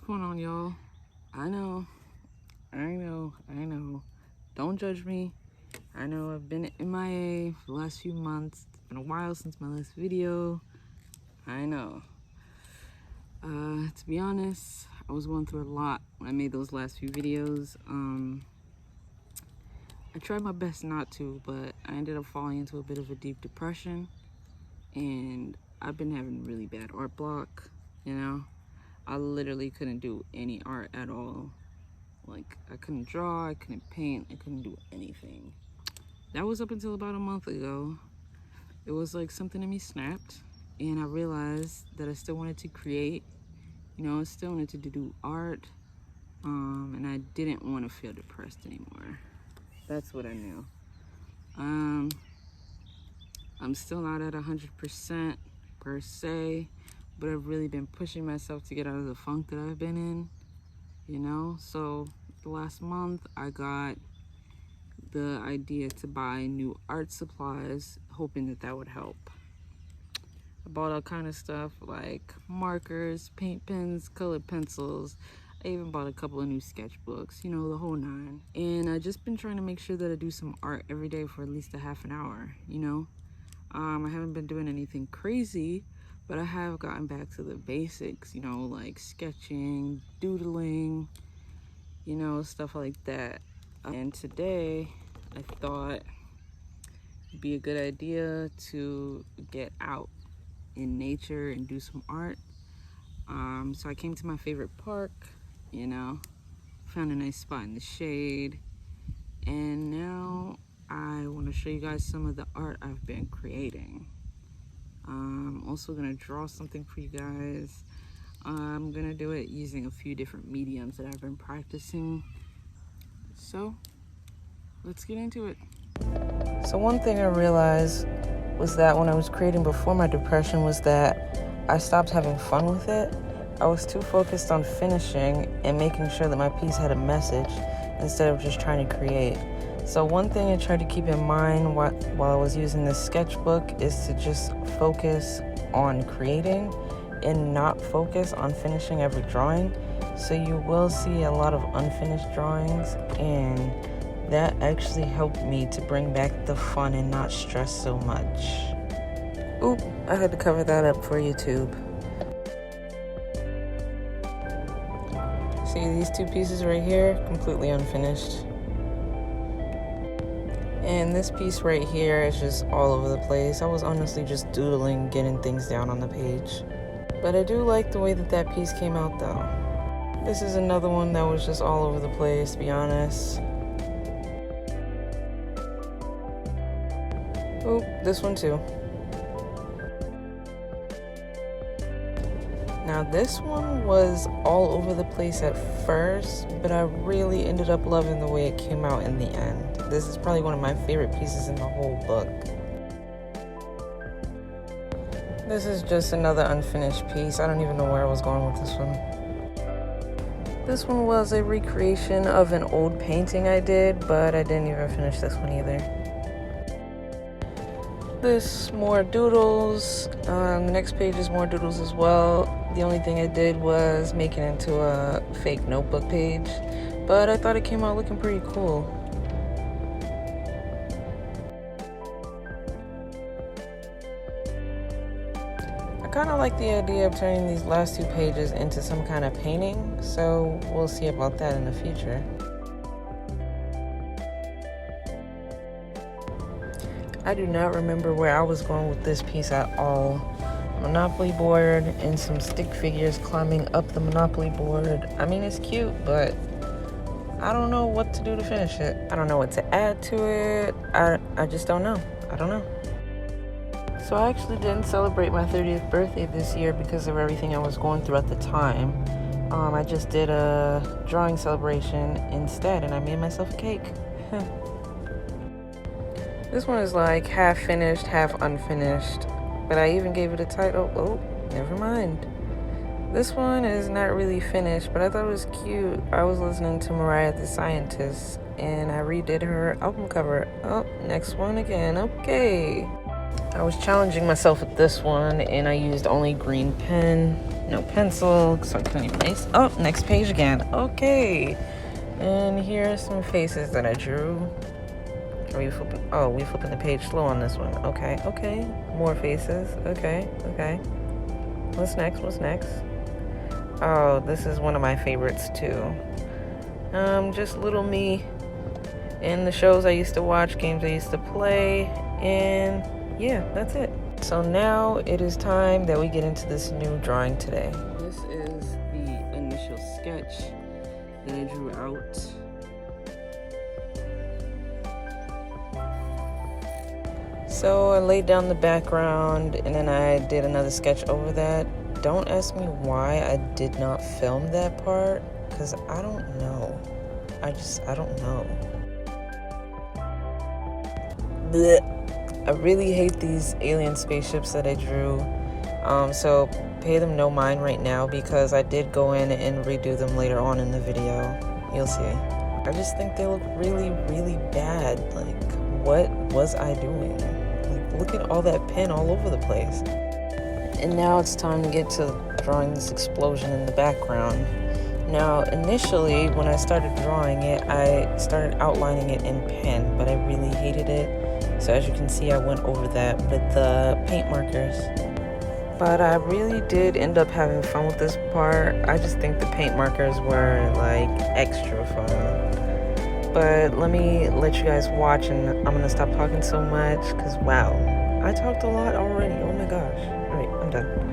going on, y'all? I know. Don't judge me. I know I've been MIA for the last few months. It's been a while since my last video. I know. To be honest, I was going through a lot when I made those last few videos. I tried my best not to, but I ended up falling into a bit of a deep depression. And I've been having really bad art block, you know? I literally couldn't do any art at all. Like, I couldn't draw, I couldn't paint, I couldn't do anything. That was up until about a month ago. It was like something in me snapped, and I realized that I still wanted to create. You know, I still wanted to do art, and I didn't want to feel depressed anymore. That's what I knew. I'm still not at 100% per se, but I've really been pushing myself to get out of the funk that I've been in, you know? So the last month I got the idea to buy new art supplies, hoping that that would help. I bought all kind of stuff like markers, paint pens, colored pencils. I even bought a couple of new sketchbooks, you know, the whole nine. And I've just been trying to make sure that I do some art every day for at least a half an hour, you know? I haven't been doing anything crazy, but I have gotten back to the basics, you know, like sketching, doodling, you know, stuff like that. And today I thought it'd be a good idea to get out in nature and do some art. So I came to my favorite park, you know, found a nice spot in the shade, and now I want to show you guys some of the art I've been creating. I'm also gonna draw something for you guys. I'm gonna do it using a few different mediums that I've been practicing. So let's get into it. So one thing I realized was that when I was creating before my depression was that I stopped having fun with it. I was too focused on finishing and making sure that my piece had a message instead of just trying to create. So one thing I tried to keep in mind while I was using this sketchbook is to just focus on creating and not focus on finishing every drawing. So you will see a lot of unfinished drawings, and that actually helped me to bring back the fun and not stress so much. Oop, I had to cover that up for YouTube. See these two pieces right here, completely unfinished. And this piece right here is just all over the place. I was honestly just doodling, getting things down on the page. But I do like the way that that piece came out though. This is another one that was just all over the place, to be honest. Oop, this one too. Now this one was all over the place at first, but I really ended up loving the way it came out in the end. This is probably one of my favorite pieces in the whole book. This is just another unfinished piece. I don't even know where I was going with this one. This one was a recreation of an old painting I did, but I didn't even finish this one either. This, more doodles. The next page is more doodles as well. The only thing I did was make it into a fake notebook page, but I thought it came out looking pretty cool. I kind of like the idea of turning these last two pages into some kind of painting, so we'll see about that in the future. I do not remember where I was going with this piece at all. Monopoly board and some stick figures climbing up the Monopoly board. I mean, it's cute, but I don't know what to do to finish it. I don't know what to add to it. I just don't know. I don't know. So I actually didn't celebrate my 30th birthday this year because of everything I was going through at the time. I just did a drawing celebration instead, and I made myself a cake. This one is like half finished, half unfinished, but I even gave it a title. Oh, never mind. This one is not really finished, but I thought it was cute. I was listening to Mariah the Scientist, and I redid her album cover. Oh, next one again. Okay. I was challenging myself with this one, and I used only green pen. No pencil, so I couldn't even erase. Oh, next page again. Okay. And here are some faces that I drew. Are we flipping? Oh, we flipping the page slow on this one. Okay, okay. More faces. Okay, okay. What's next? What's next? Oh, this is one of my favorites too. Just little me in the shows I used to watch, games I used to play, and yeah, that's it. So now it is time that we get into this new drawing today. This is the initial sketch that I drew out. So I laid down the background and then I did another sketch over that. Don't ask me why I did not film that part, because I don't know. I don't know. Blech. I really hate these alien spaceships that I drew. So pay them no mind right now, because I did go in and redo them later on in the video. You'll see. I just think they look really, really bad. Like, what was I doing? Like, look at all that pen all over the place. And now it's time to get to drawing this explosion in the background. Now, initially, when I started drawing it, I started outlining it in pen, but I really hated it. So as you can see, I went over that with the paint markers. But I really did end up having fun with this part. I just think the paint markers were like extra fun. But let me let you guys watch, and I'm gonna stop talking so much, because wow, I talked a lot already. Oh my gosh. All right, I'm done.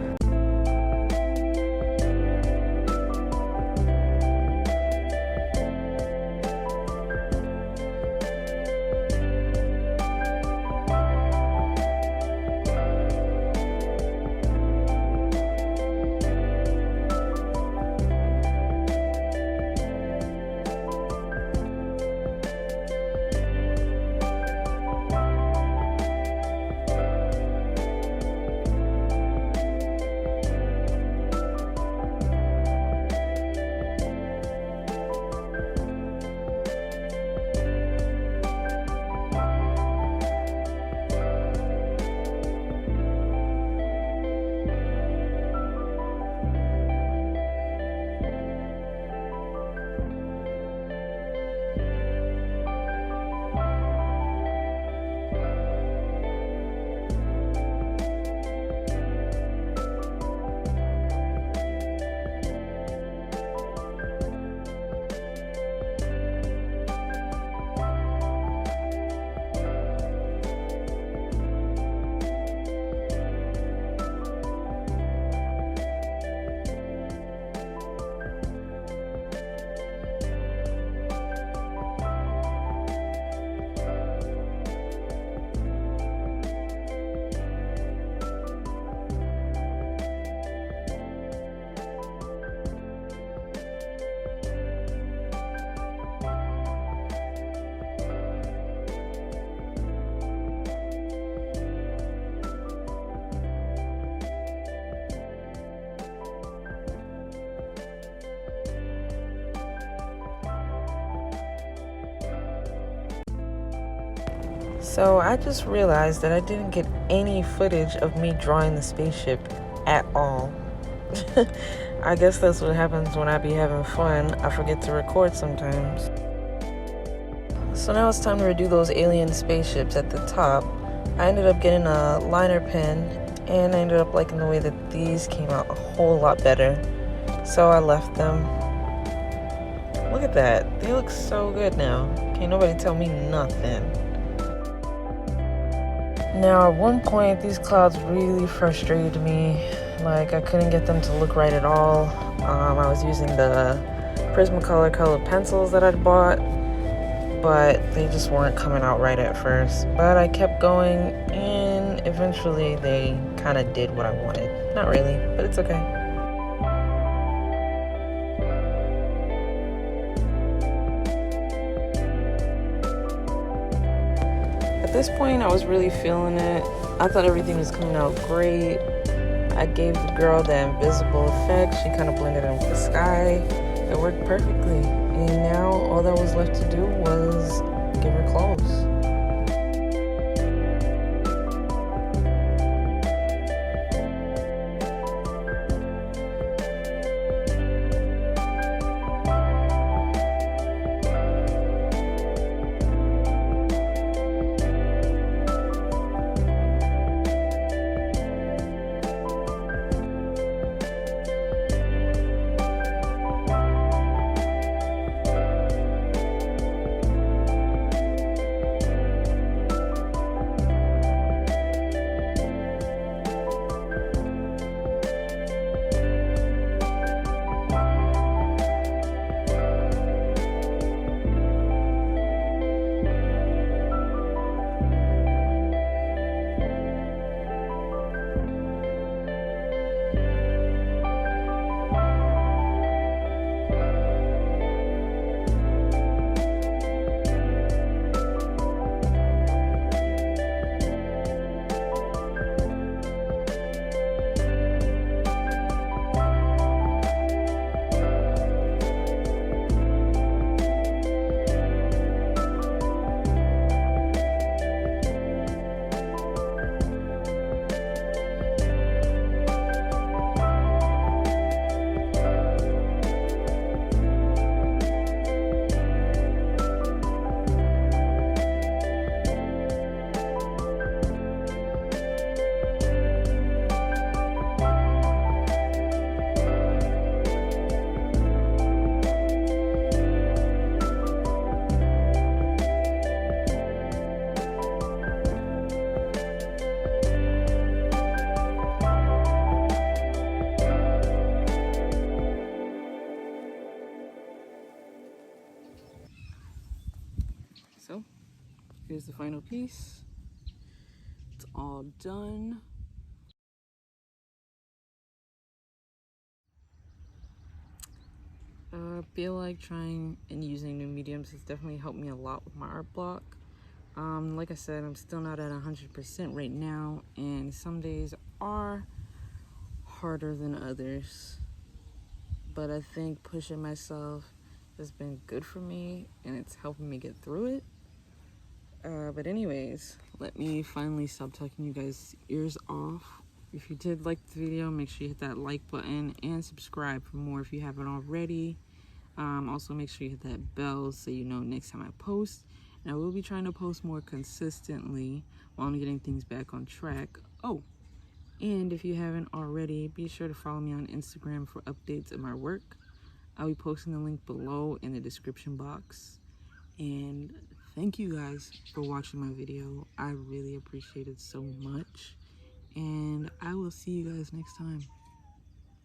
So I just realized that I didn't get any footage of me drawing the spaceship at all. I guess that's what happens when I be having fun. I forget to record sometimes. So now it's time to redo those alien spaceships at the top. I ended up getting a liner pen, and I ended up liking the way that these came out a whole lot better. So I left them. Look at that. They look so good now. Can't nobody tell me nothing. Now, at one point, these clouds really frustrated me. Like, I couldn't get them to look right at all. I was using the Prismacolor colored pencils that I'd bought, but they just weren't coming out right at first. But I kept going, and eventually they kind of did what I wanted. Not really, but it's okay. At this point, I was really feeling it. I thought everything was coming out great. I gave the girl the invisible effect. She kind of blended in with the sky. It worked perfectly. And now all that was left to do was give her clothes. So here's the final piece. It's all done. I feel like trying and using new mediums has definitely helped me a lot with my art block. Like I said, I'm still not at 100% right now, and some days are harder than others. But I think pushing myself has been good for me, and it's helping me get through it. But anyways, let me finally stop talking you guys' ears off. If you did like the video, make sure you hit that like button and subscribe for more if you haven't already. Also make sure you hit that bell so you know next time I post. And I will be trying to post more consistently while I'm getting things back on track. Oh, and if you haven't already, be sure to follow me on Instagram for updates of my work. I'll be posting the link below in the description box. And thank you guys for watching my video. I really appreciate it so much. And I will see you guys next time.